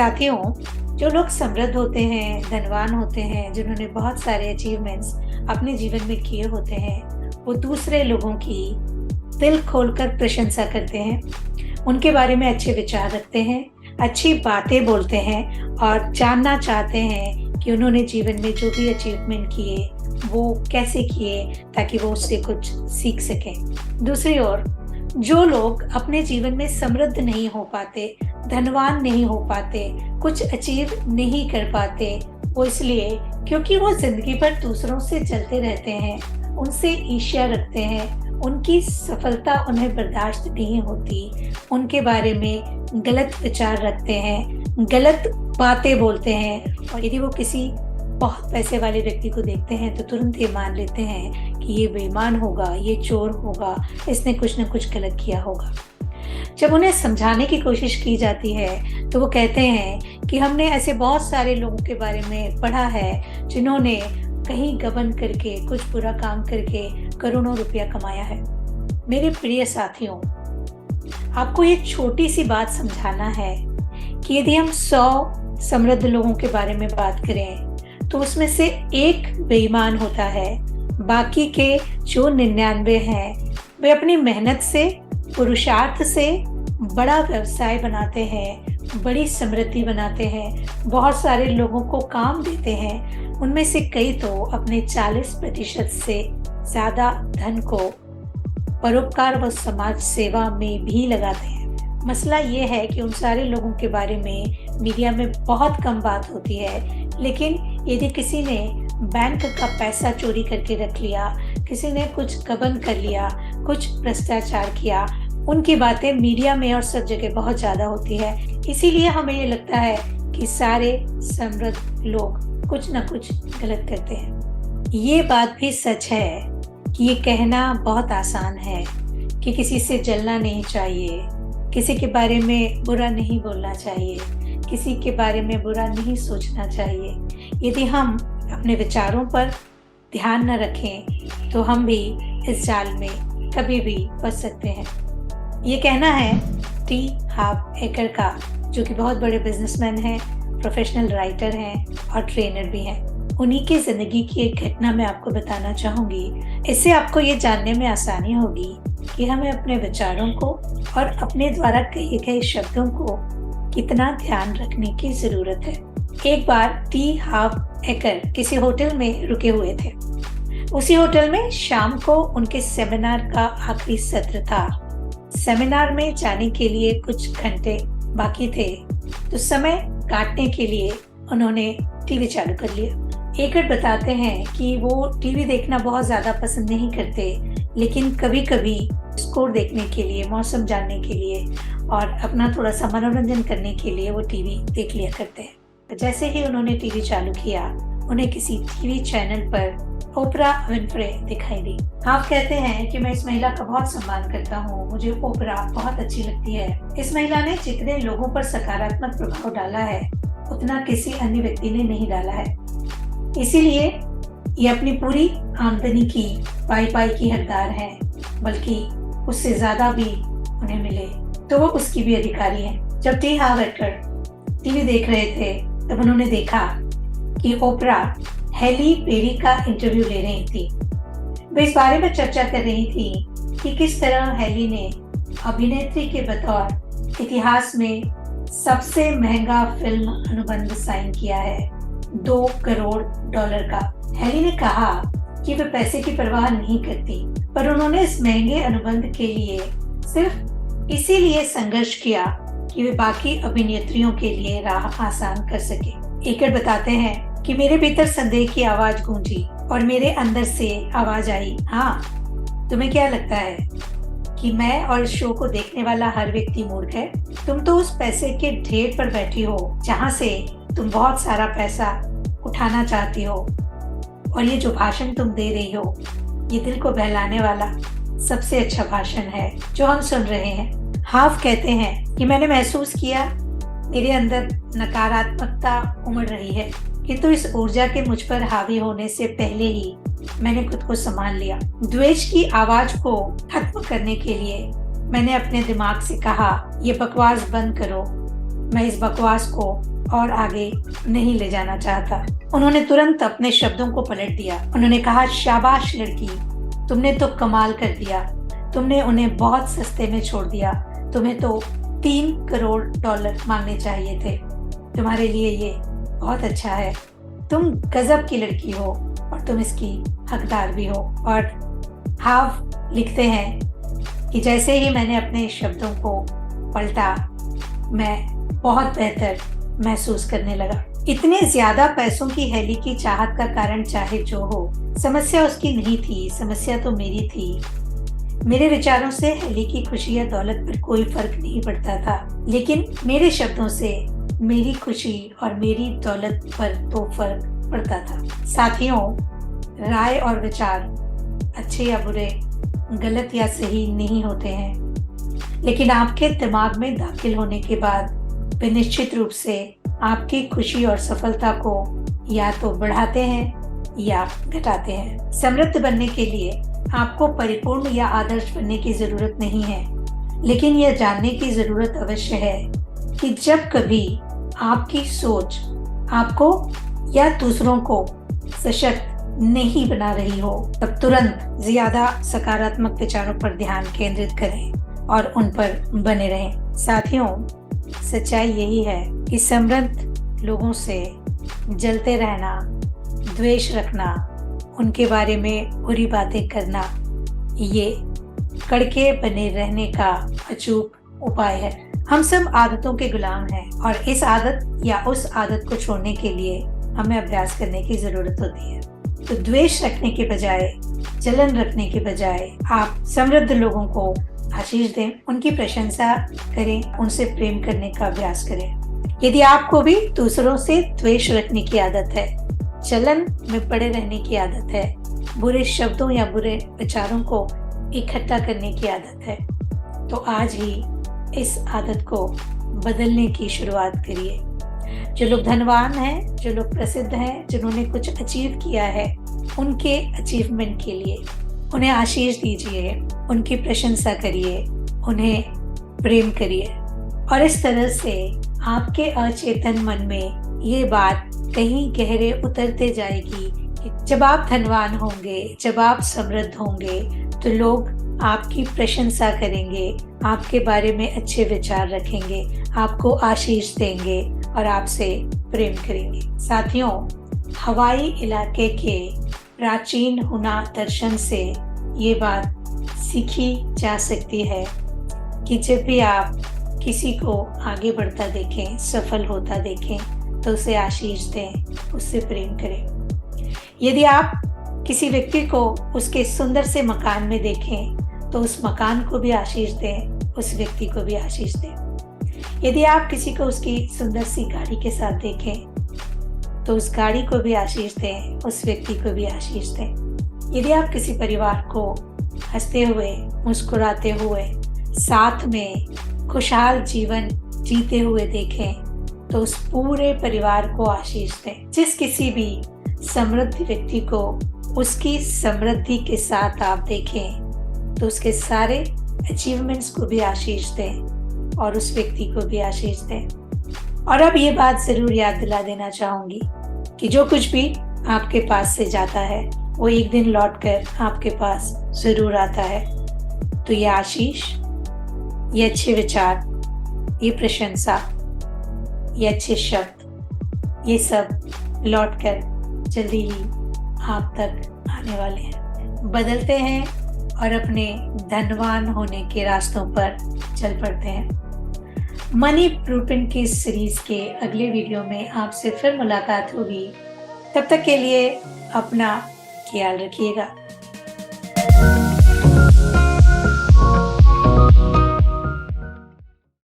साथियों, जो लोग समृद्ध होते हैं, धनवान होते हैं, जिन्होंने बहुत सारे अचीवमेंट्स अपने जीवन में किए होते हैं, वो दूसरे लोगों की दिल खोलकर प्रशंसा करते हैं, उनके बारे में अच्छे विचार रखते हैं, अच्छी बातें बोलते हैं और जानना चाहते हैं कि उन्होंने जीवन में जो भी अचीवमेंट किए, वो कैसे किए ताकि वो उससे कुछ सीख सकें। दूसरी ओर, जो लोग अपने जीवन में समृद्ध नहीं हो पाते, धनवान नहीं हो पाते, कुछ अचीव नहीं कर पाते, वो इसलिए क्योंकि वो जिंदगी भर दूसरों से जलते रहते हैं, उनसे ईर्ष्या रखते हैं, उनकी सफलता उन्हें बर्दाश्त नहीं होती, उनके बारे में गलत विचार रखते हैं, गलत बातें बोलते हैं और यदि वो किसी बहुत पैसे वाले व्यक्ति को देखते हैं तो तुरंत ये मान लेते हैं कि ये बेईमान होगा, ये चोर होगा, इसने कुछ न कुछ गलत किया होगा। जब उन्हें समझाने की कोशिश की जाती है तो वो कहते हैं कि हमने ऐसे बहुत सारे लोगों के बारे में पढ़ा है जिन्होंने कहीं गबन करके, कुछ बुरा काम करके करोड़ों रुपया कमाया है। मेरे प्रिय साथियों, आपको ये छोटी सी बात समझाना है कि यदि हम 100 समृद्ध लोगों के बारे में बात करें तो उसमें से एक बेईमान होता है, बाकी के जो 99 हैं वे अपनी मेहनत से, पुरुषार्थ से बड़ा व्यवसाय बनाते हैं, बड़ी समृद्धि बनाते हैं, बहुत सारे लोगों को काम देते हैं। उनमें से कई तो अपने 40% से ज़्यादा धन को परोपकार व समाज सेवा में भी लगाते हैं। मसला ये है कि उन सारे लोगों के बारे में मीडिया में बहुत कम बात होती है, लेकिन यदि किसी ने बैंक का पैसा चोरी करके रख लिया, किसी ने कुछ गबन कर लिया, कुछ भ्रष्टाचार किया, उनकी बातें मीडिया में और सब जगह बहुत ज़्यादा होती है। इसीलिए हमें ये लगता है कि सारे समृद्ध लोग कुछ न कुछ गलत करते हैं। ये बात भी सच है कि ये कहना बहुत आसान है कि किसी से जलना नहीं चाहिए, किसी के बारे में बुरा नहीं बोलना चाहिए, किसी के बारे में बुरा नहीं सोचना चाहिए। यदि हम अपने विचारों पर ध्यान न रखें तो हम भी इस जाल में कभी भी फंस सकते हैं। ये कहना है टी हार्व एकर का, जो कि बहुत बड़े बिजनेसमैन हैं, प्रोफेशनल राइटर हैं और ट्रेनर भी हैं। उन्हीं की जिंदगी की एक घटना मैं आपको बताना चाहूँगी। इससे आपको ये जानने में आसानी होगी कि हमें अपने विचारों को और अपने द्वारा कहे गए शब्दों को कितना ध्यान रखने की जरूरत है। एक बार टी हार्व एकर किसी होटल में रुके हुए थे। उसी होटल में शाम को उनके सेमिनार का आखिरी सत्र था। सेमिनार में जाने के लिए कुछ घंटे बाकी थे तो समय काटने के लिए उन्होंने टीवी चालू कर लिया। एकर बताते हैं कि वो टीवी देखना बहुत ज़्यादा पसंद नहीं करते, लेकिन कभी कभी स्कोर देखने के लिए, मौसम जानने के लिए और अपना थोड़ा सा मनोरंजन करने के लिए वो टीवी देख लिया करते हैं। तो जैसे ही उन्होंने टीवी चालू किया, उन्हें किसी टीवी चैनल पर ओपरा विनफ्रे दिखाई दी। आप कहते हैं कि मैं इस महिला का बहुत सम्मान करता हूँ, मुझे ओपरा बहुत अच्छी लगती है। इस महिला ने जितने लोगों पर सकारात्मक प्रभाव डाला है उतना किसी अन्य व्यक्ति ने नहीं डाला है, इसीलिए ये अपनी पूरी आमदनी की पाई की हकदार है, बल्कि उससे ज्यादा भी उन्हें मिले तो वो उसकी भी अधिकारी है। जब टी हार्व एकर टीवी देख रहे थे तब उन्होंने देखा कि ओपरा हैली बेरी का इंटरव्यू ले रही थी। वे इस बारे में चर्चा कर रही थी कि किस तरह हैली ने अभिनेत्री के बतौर इतिहास में सबसे महंगा फिल्म अनुबंध साइन किया है, $2 करोड़ का। हैली ने कहा कि वे पैसे की परवाह नहीं करती, पर उन्होंने इस महंगे अनुबंध के लिए सिर्फ इसीलिए संघर्ष किया कि वे बाकी अभिनेत्रियों के लिए राह आसान कर सके। एकर बताते हैं कि मेरे भीतर संदेह की आवाज गूंजी और मेरे अंदर से आवाज आई, हाँ, तुम्हें क्या लगता है कि मैं और इस शो को देखने वाला हर व्यक्ति मूर्ख है? तुम तो उस पैसे के ढेर पर बैठी हो जहाँ से तुम बहुत सारा पैसा उठाना चाहती हो, और ये जो भाषण तुम दे रही हो ये दिल को बहलाने वाला सबसे अच्छा भाषण है जो हम सुन रहे हैं। हार्व कहते हैं कि मैंने महसूस किया मेरे अंदर नकारात्मकता उमड़ रही है, किंतु इस ऊर्जा के मुझ पर हावी होने से पहले ही मैंने खुद को संभाल लिया। द्वेष की आवाज को खत्म करने के लिए मैंने अपने दिमाग से कहा, ये बकवास बंद करो, मैं इस बकवास को और आगे नहीं ले जाना चाहता। उन्होंने तुरंत अपने शब्दों को पलट दिया। उन्होंने कहा, शाबाश लड़की, तुमने तो कमाल कर दिया। तुमने उन्हें बहुत सस्ते में छोड़ दिया। तुम्हें तो $3 करोड़ मांगने चाहिए थे। तुम्हारे लिए ये बहुत अच्छा है। तुम गजब की लड़की हो और तुम इसकी हकदार भी हो। और हाव लिखते हैं कि जैसे ही मैंने अपने शब्दों को पलटा, मैं बहुत बेहतर महसूस करने लगा। इतने ज्यादा पैसों की हेली की चाहत का कारण चाहे जो हो, समस्या उसकी नहीं थी, समस्या तो मेरी थी। मेरे विचारों से हेली की खुशी या दौलत पर कोई फर्क नहीं पड़ता था, लेकिन मेरे शब्दों से मेरी खुशी और मेरी दौलत पर तो फर्क पड़ता था। साथियों, राय और विचार अच्छे या बुरे, गलत या सही नहीं होते हैं, लेकिन आपके दिमाग में दाखिल होने के बाद वे निश्चित रूप से आपकी खुशी और सफलता को या तो बढ़ाते हैं या घटाते हैं। समृद्ध बनने के लिए आपको परिपूर्ण या आदर्श बनने की जरूरत नहीं है, लेकिन यह जानने की जरूरत अवश्य है कि जब कभी आपकी सोच आपको या दूसरों को सशक्त नहीं बना रही हो, तब तुरंत ज्यादा सकारात्मक विचारों पर ध्यान केंद्रित करें और उन पर बने रहें। साथियों, सच्चाई यही है कि समृद्ध लोगों से जलते रहना, द्वेष रखना, उनके बारे में बुरी बातें करना, ये कड़के बने रहने का अचूक उपाय है। हम सब आदतों के गुलाम हैं और इस आदत या उस आदत को छोड़ने के लिए हमें अभ्यास करने की जरूरत होती है। तो द्वेष रखने के बजाय, जलन रखने के बजाय आप समृद्ध लोगों को आशीष दें, उनकी प्रशंसा करें, उनसे प्रेम करने का अभ्यास करें। यदि आपको भी दूसरों से द्वेष रखने की आदत है, जलन में पड़े रहने की आदत है, बुरे शब्दों या बुरे विचारों को इकट्ठा करने की आदत है, तो आज ही इस आदत को बदलने की शुरुआत करिए। जो लोग धनवान हैं, जो लोग प्रसिद्ध हैं, जिन्होंने कुछ अचीव किया है, उनके अचीवमेंट के लिए उन्हें आशीष दीजिए, उनकी प्रशंसा करिए, उन्हें प्रेम करिए। और इस तरह से आपके अचेतन मन में ये बात कहीं गहरे उतरते जाएगी कि जब आप धनवान होंगे, जब आप समृद्ध होंगे, तो लोग आपकी प्रशंसा करेंगे, आपके बारे में अच्छे विचार रखेंगे, आपको आशीष देंगे और आपसे प्रेम करेंगे। साथियों, हवाई इलाके के प्राचीन हुना दर्शन से ये बात सीखी जा सकती है कि जब भी आप किसी को आगे बढ़ता देखें, सफल होता देखें, तो उसे आशीष दें, उससे प्रेम करें। यदि आप किसी व्यक्ति को उसके सुंदर से मकान में देखें, तो उस मकान को भी आशीष दें, उस व्यक्ति को भी आशीष दें। यदि आप किसी को उसकी सुंदर सी गाड़ी के साथ देखें, तो उस गाड़ी को भी आशीष दें, उस व्यक्ति को भी आशीष दें। यदि आप किसी परिवार को हंसते हुए, मुस्कुराते हुए, साथ में खुशहाल जीवन जीते हुए देखें, तो उस पूरे परिवार को आशीष दें। जिस किसी भी समृद्ध व्यक्ति को उसकी समृद्धि के साथ आप देखें, तो उसके सारे अचीवमेंट्स को भी आशीष दें और उस व्यक्ति को भी आशीष दें। और अब ये बात जरूर याद दिला देना चाहूंगी कि जो कुछ भी आपके पास से जाता है, वो एक दिन लौटकर आपके पास जरूर आता है। तो ये आशीष, ये अच्छे विचार, ये प्रशंसा, ये अच्छे शब्द, ये सब लौटकर जल्दी ही आप तक आने वाले हैं। बदलते हैं और अपने धनवान होने के रास्तों पर चल पड़ते हैं। मनी ब्लूप्रिंट की सीरीज के अगले वीडियो में आपसे फिर मुलाकात होगी। तब तक के लिए अपना ख्याल रखिएगा।